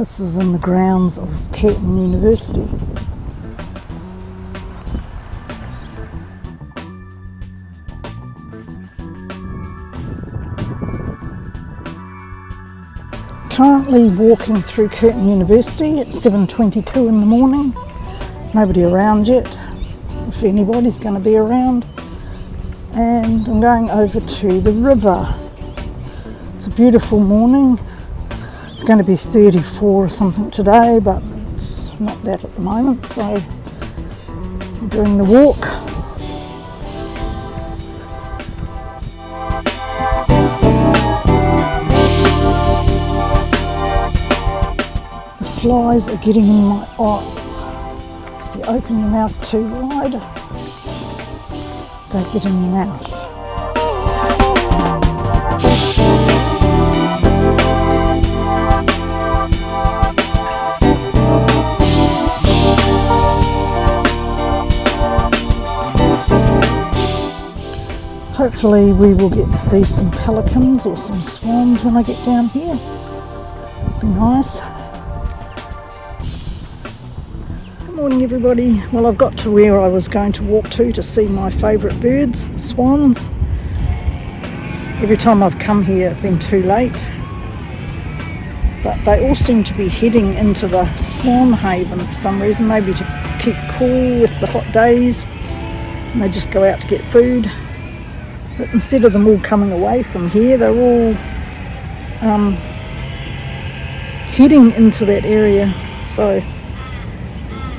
This is in the grounds of Curtin University. Currently walking through Curtin University at 7:22 in the morning. Nobody around yet, if anybody's going to be around. And I'm going over to the river. It's a beautiful morning. It's going to be 34 or something today, but it's not that at the moment, so I'm doing the walk. The flies are getting in my eyes. If you open your mouth too wide, they get in your mouth. Hopefully we will get to see some pelicans or some swans when I get down here. Be nice. Good morning everybody. Well, I've got to where I was going to walk to see my favourite birds, the swans. Every time I've come here it's been too late. But they all seem to be heading into the swan haven for some reason, maybe to keep cool with the hot days. And they just go out to get food. But instead of them all coming away from here, they're all heading into that area. So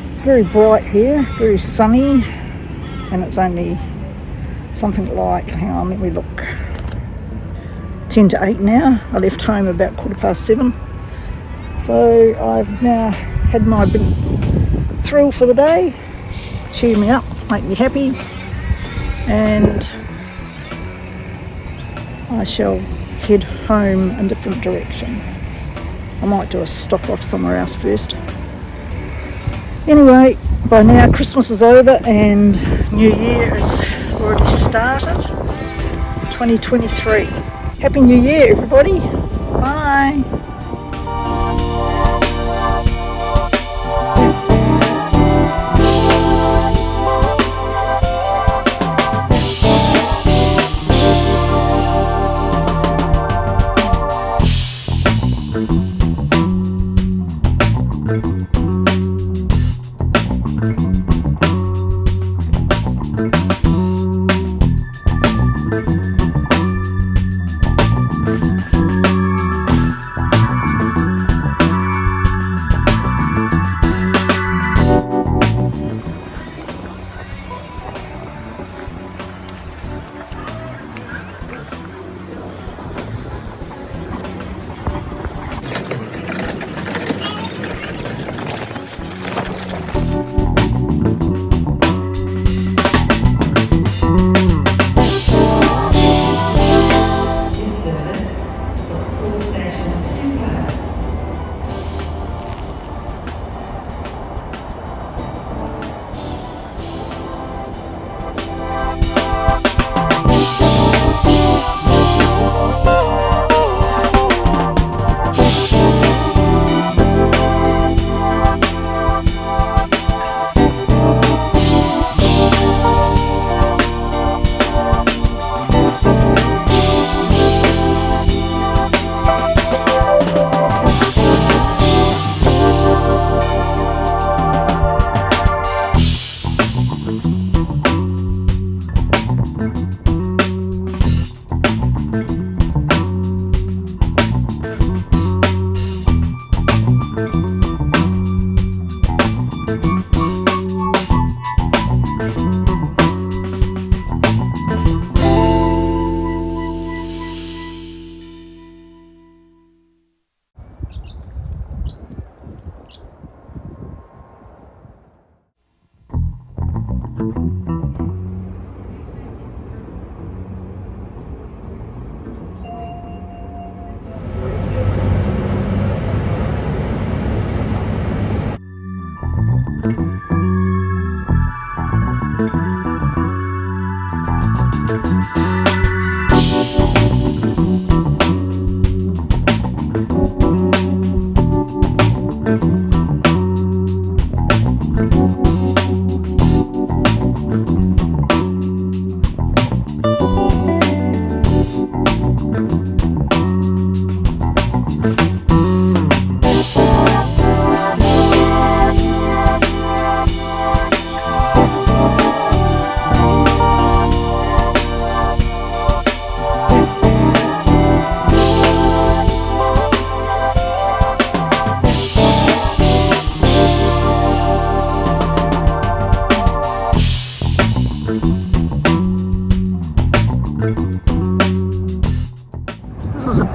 it's very bright here, very sunny, and it's only something like, hang on, let me look, 10 to 8 now. I left home about 7:15. So I've now had my big thrill for the day, cheer me up, make me happy, and I shall head home in a different direction. I might do a stop off somewhere else first. Anyway, by now Christmas is over and New Year is already started. 2023. Happy New Year everybody. Bye.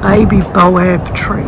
baby boab tree.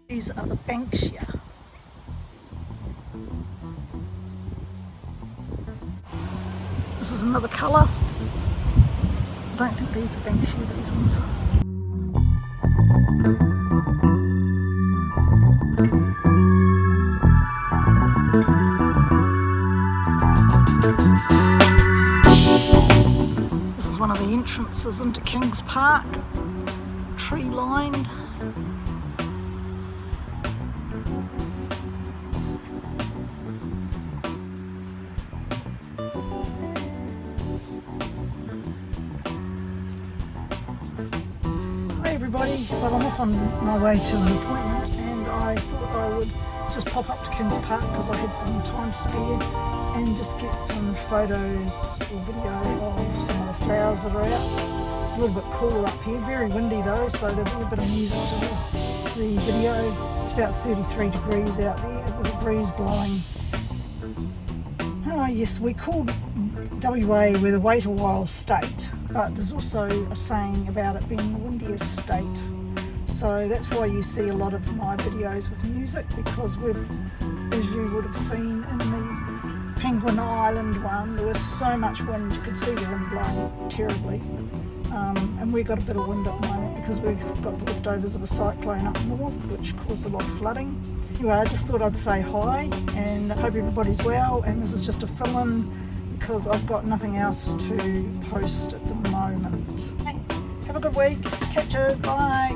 These are the banks here. This is another colour. I don't think these are banksia, these ones. This is one of the entrances into Kings Park, tree lined. Hi everybody, well I'm off on my way to an appointment and I thought I would just pop up to Kings Park because I had some time to spare and just get some photos or video of some of the flowers that are out. It's a little bit cooler up here, very windy though, so there'll be a bit of music to the video. It's about 33 degrees out there with a breeze blowing. Oh yes, we called WA, we're the wait a while state, but there's also a saying about it being the windiest state. So that's why you see a lot of my videos with music, because we've, as you would have seen in the Penguin Island one, there was so much wind, you could see the wind blowing terribly. And we got a bit of wind at the moment because we've got the leftovers of a cyclone up north, which caused a lot of flooding. Anyway, I just thought I'd say hi and I hope everybody's well, and this is just a fill-in because I've got nothing else to post at the moment. Hey, have a good week. Catches, bye.